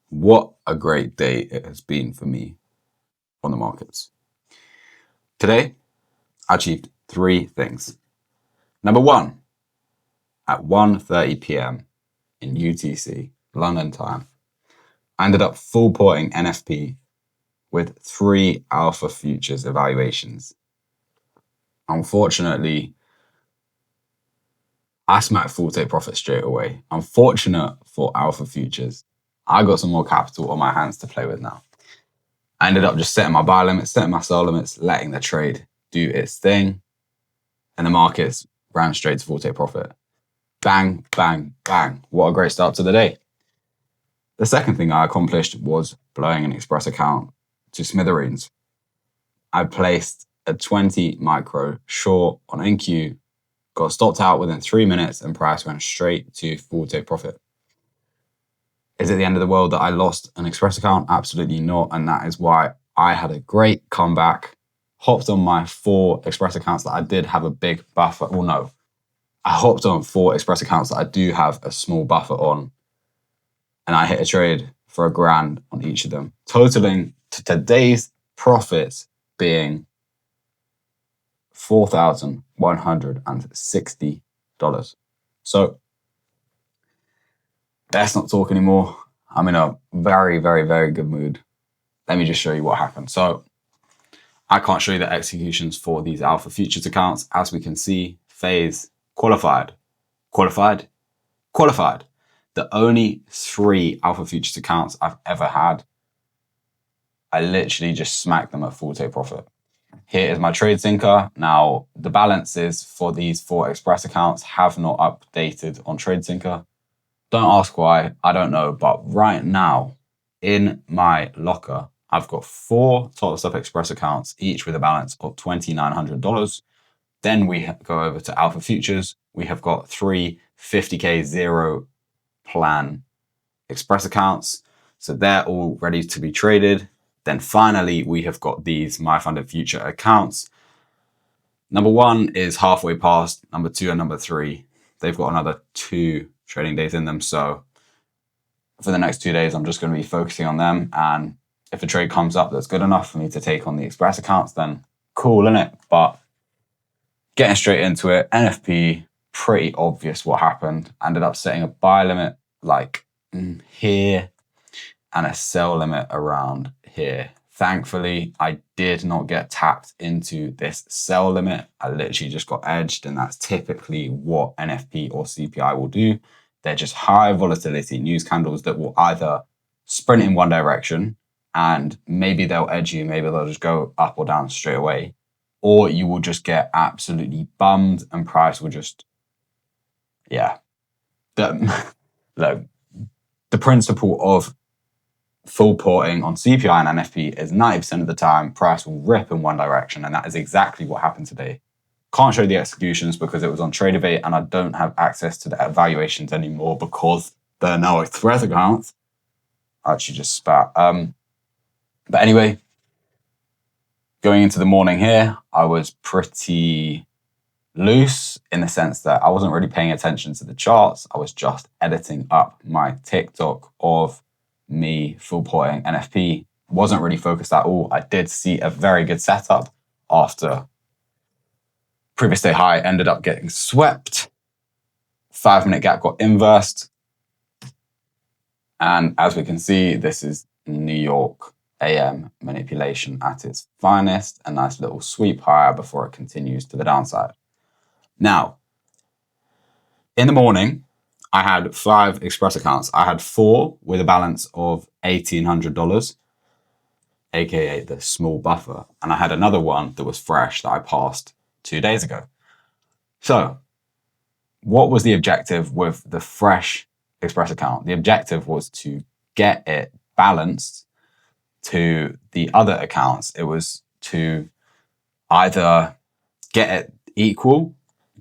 What a great day it has been for me on the markets. Today, I achieved three things. Number one, at 1:30 p.m. in UTC, London time, I ended up full porting NFP with 3 alpha futures evaluations. Unfortunately, I smacked full take profit straight away. Unfortunate for alpha futures, I got some more capital on my hands to play with now. I ended up just setting my buy limits, setting my sell limits, letting the trade do its thing. And the markets ran straight to full take profit. Bang, bang, bang. What a great start to the day. The second thing I accomplished was blowing an Express account to smithereens. I placed a 20 micro short on NQ, got stopped out within 3 minutes, and price went straight to full take profit. Is it the end of the world that I lost an Express account? Absolutely not. And that is why I had a great comeback, hopped on my 4 Express accounts that I did have a big buffer. Well, no, I hopped on 4 Express accounts that I do have a small buffer on. And I hit a trade for $1,000 on each of them, totaling to today's profits being $4,160. So let's not talk anymore. I'm in a very, very, very good mood. Let me just show you what happened. So I can't show you the executions for these alpha futures accounts. As we can see, phase qualified, qualified, qualified. The only 3 alpha futures accounts I've ever had, I literally just smacked them at full take profit. Here is my trade sinker. Now, the balances for these 4 Express accounts have not updated on trade sinker. Don't ask why, I don't know. But right now, in my locker, I've got 4 Total Stop Express accounts, each with a balance of $2,900. Then we go over to Alpha Futures. We have got 3 50K zero plan Express accounts. So they're all ready to be traded. Then finally, we have got these My Funded Future accounts. Number 1 is halfway past. Number 2 and number 3, they've got another 2 trading days in them. So for the next 2 days, I'm just going to be focusing on them. And if a trade comes up that's good enough for me to take on the Express accounts, then cool, innit? But getting straight into it, NFP, pretty obvious what happened. I ended up setting a buy limit like here and a sell limit around here. Thankfully, I did not get tapped into this sell limit. I literally just got edged, and that's typically what NFP or CPI will do. They're just high volatility news candles that will either sprint in one direction and maybe they'll edge you, maybe they'll just go up or down straight away, or you will just get absolutely bummed and price will just, yeah. Look, the principle of full porting on CPI and NFP is 90% of the time, price will rip in one direction, and that is exactly what happened today. Can't show the executions because it was on TradeAvate, and I don't have access to the evaluations anymore because they're now Express accounts. I actually just spat. But anyway, going into the morning here, I was pretty loose in the sense that I wasn't really paying attention to the charts. I was just editing up my TikTok of me full porting NFP. Wasn't really focused at all. I did see a very good setup after previous day high ended up getting swept. 5-minute gap got inversed. And as we can see, this is New York AM manipulation at its finest. A nice little sweep higher before it continues to the downside. Now, in the morning, I had 5 Express accounts. I had 4 with a balance of $1,800, aka the small buffer. And I had another one that was fresh that I passed 2 days ago. So what was the objective with the fresh Express account? The objective was to get it balanced to the other accounts. It was to either get it equal,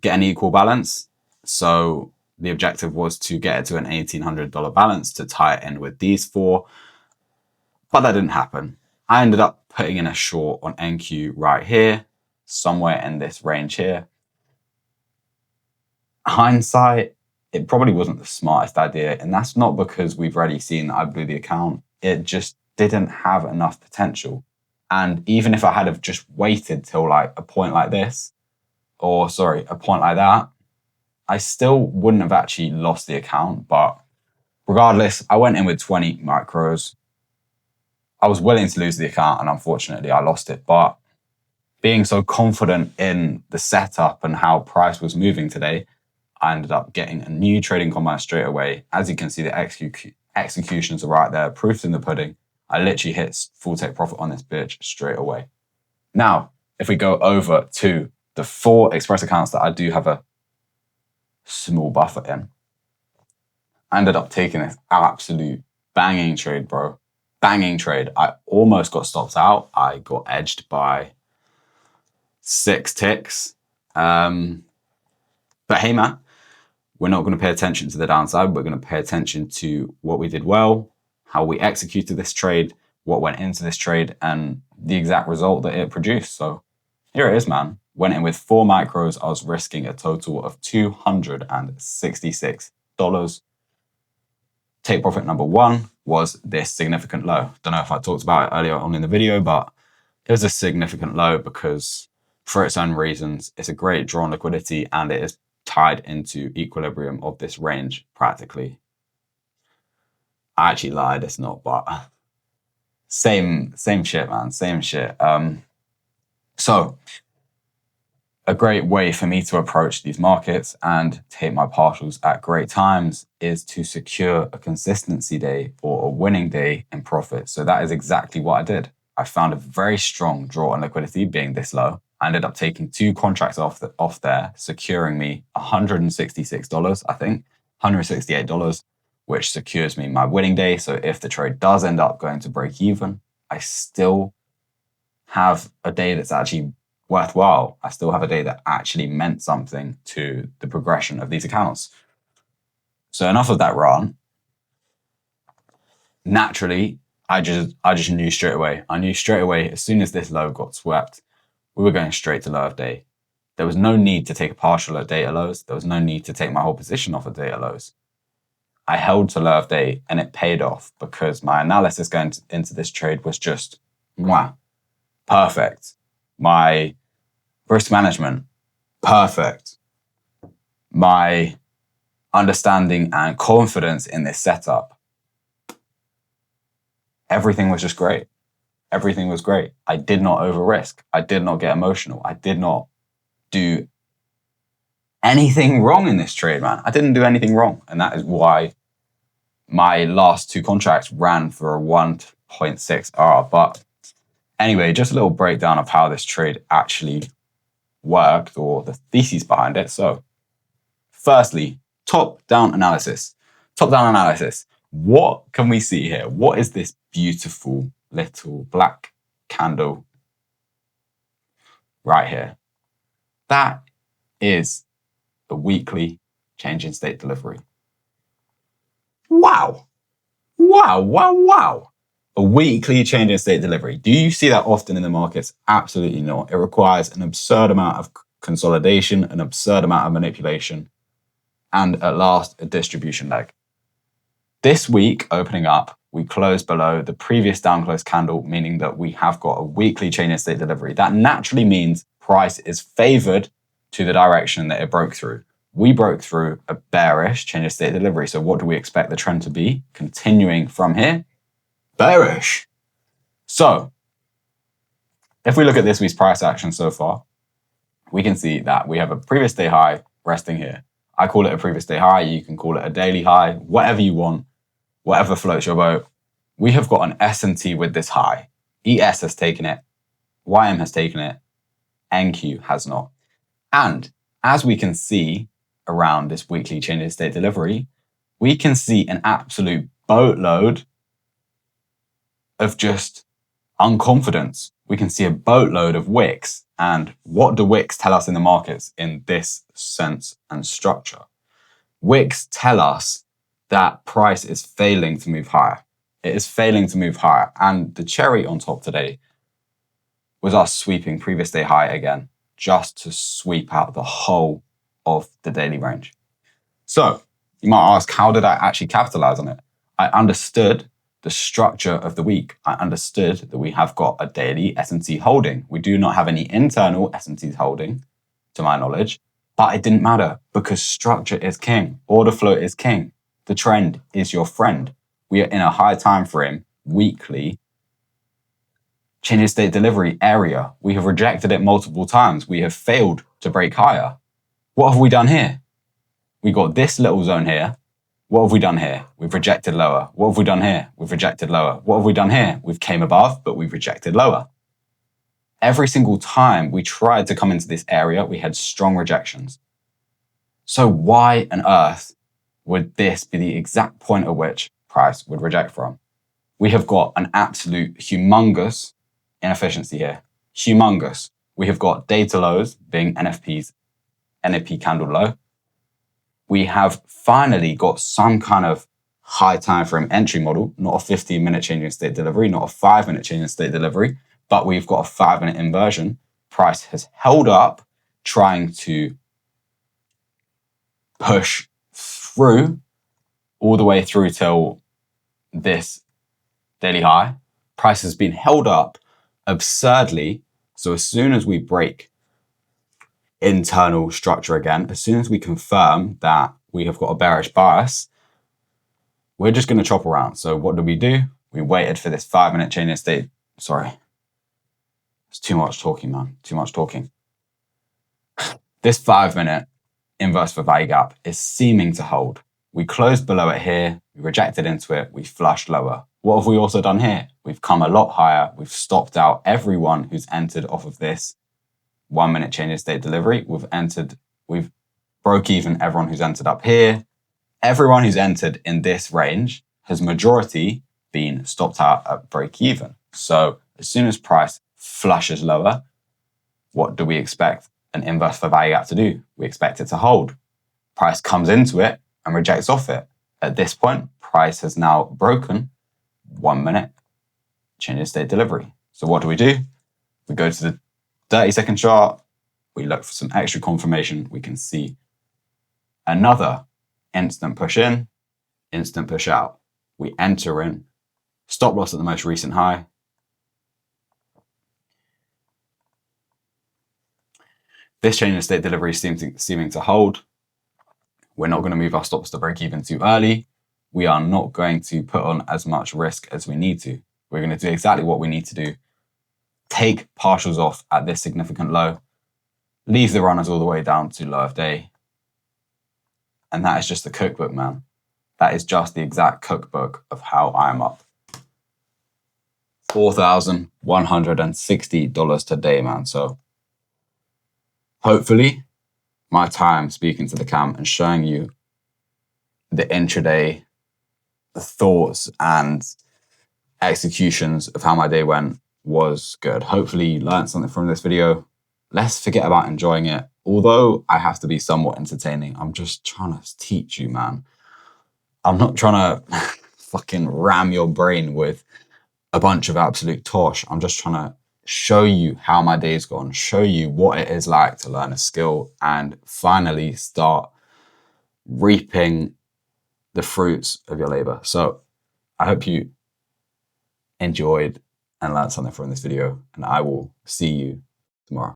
get an equal balance. So the objective was to get it to an $1,800 balance to tie it in with these 4. But that didn't happen. I ended up putting in a short on NQ right here, somewhere in this range here. Hindsight it probably wasn't the smartest idea. And that's not because we've already seen that I blew the account. It just didn't have enough potential. And even if I had have just waited till like a point like this, or sorry, a point like that, I still wouldn't have actually lost the account. But regardless, I went in with 20 micros. I was willing to lose the account, and unfortunately I lost it. But being so confident in the setup and how price was moving today, I ended up getting a new trading combine straight away. As you can see, the executions are right there, proofs in the pudding. I literally hit full take profit on this bitch straight away. Now, if we go over to the 4 express accounts that I do have a small buffer in, I ended up taking this absolute banging trade, bro. Banging trade. I almost got stopped out. I got edged by 6 ticks. But hey, man, we're not going to pay attention to the downside. We're going to pay attention to what we did well, how we executed this trade, what went into this trade, and the exact result that it produced. So here it is, man. Went in with 4 micros. I was risking a total of $266. Take profit number 1 was this significant low. Don't know if I talked about it earlier on in the video, but it was a significant low because for its own reasons, it's a great draw on liquidity and it is tied into equilibrium of this range practically. I actually lied, it's not, but same shit, man, same shit. So a great way for me to approach these markets and take my partials at great times is to secure a consistency day or a winning day in profit. So that is exactly what I did. I found a very strong draw on liquidity being this low. I ended up taking 2 contracts off there, securing me $166, I think, $168, which secures me my winning day. So if the trade does end up going to break even, I still have a day that's actually worthwhile. I still have a day that actually meant something to the progression of these accounts. So enough of that rant. Naturally, I just knew straight away. I knew straight away as soon as this low got swept, we were going straight to low of day. There was no need to take a partial at data lows. There was no need to take my whole position off at data lows. I held to low of day and it paid off because my analysis going into this trade was just perfect. My risk management, perfect. My understanding and confidence in this setup, everything was just great. Everything was great. I did not over risk. I did not get emotional. I did not do anything wrong in this trade, man. I didn't do anything wrong. And that is why my last 2 contracts ran for a 1.6 R. But anyway, just a little breakdown of how this trade actually worked or the thesis behind it. So firstly, top-down analysis. Top-down analysis. What can we see here? What is this beautiful little black candle right here? That is a weekly change in state delivery. Wow. Wow, wow, wow. A weekly change in state delivery. Do you see that often in the markets? Absolutely not. It requires an absurd amount of consolidation, an absurd amount of manipulation, and at last, a distribution leg. This week, opening up, we closed below the previous down close candle, meaning that we have got a weekly change in state delivery. That naturally means price is favored to the direction that it broke through. We broke through a bearish change in state delivery. So what do we expect the trend to be? Continuing from here, bearish. So if we look at this week's price action so far, we can see that we have a previous day high resting here. I call it a previous day high. You can call it a daily high, whatever you want, whatever floats your boat. We have got an S&T with this high. ES has taken it. YM has taken it. NQ has not. And as we can see around this weekly change in state delivery, we can see an absolute boatload of just unconfidence. We can see a boatload of wicks. And what do wicks tell us in the markets in this sense and structure? Wicks tell us that price is failing to move higher. It is failing to move higher. And the cherry on top today was us sweeping previous day high again, just to sweep out the whole of the daily range. So You might ask, how did I actually capitalize on it? I understood the structure of the week. I understood that we have got a daily S&T holding. We do not have any internal S&T holding, to my knowledge, but it didn't matter because structure is king. Order flow is king. The trend is your friend. We are in a high time frame, weekly, change in state delivery area. We have rejected it multiple times. We have failed to break higher. What have we done here? We got this little zone here. What have we done here? We've rejected lower. What have we done here? We've rejected lower. What have we done here? We've came above, but we've rejected lower. Every single time we tried to come into this area, we had strong rejections. So why on earth would this be the exact point at which price would reject from? We have got an absolute humongous inefficiency here. Humongous. We have got data lows being NFP's NFP candle low. We have finally got some kind of high time frame entry model, not a 15-minute change in state delivery, not a 5-minute change in state delivery, but we've got a 5-minute inversion. Price has held up, trying to push through all the way through till this daily high. Price has been held up absurdly. So as soon as we break internal structure again, as soon as we confirm that we have got a bearish bias, we're just going to chop around. So what do? We waited for this 5-minute change in state. Sorry. It's too much talking, man. Too much talking. This 5-minute inverse for value gap is seeming to hold. We closed below it here. We rejected into it. We flushed lower. What have we also done here? We've come a lot higher. We've stopped out everyone who's entered off of this 1-minute change in state delivery. We've broke even everyone who's entered up here. Everyone who's entered in this range has majority been stopped out at break even. So as soon as price flushes lower, what do we expect an inverse for value gap to do? We expect it to hold. Price comes into it and rejects off it. At this point, price has now broken 1-minute change in state delivery. So what do? We go to the 30-second chart. We look for some extra confirmation. We can see another instant push in, instant push out. We enter in, stop loss at the most recent high. This change in state delivery is seeming to hold. We're not going to move our stops to break even too early. We are not going to put on as much risk as we need to. We're going to do exactly what we need to do. Take partials off at this significant low. Leave the runners all the way down to low of day. And that is just the cookbook, man. That is just the exact cookbook of how I am up. $4,160 today, man. So hopefully my time speaking to the cam and showing you the intraday, the thoughts and executions of how my day went was good. Hopefully you learned something from this video. Let's forget about enjoying it. Although I have to be somewhat entertaining, I'm just trying to teach you, man. I'm not trying to fucking ram your brain with a bunch of absolute tosh. I'm just trying to show you how my day's gone, show you what it is like to learn a skill and finally start reaping the fruits of your labor. So I hope you enjoyed and learned something from this video, and I will see you tomorrow.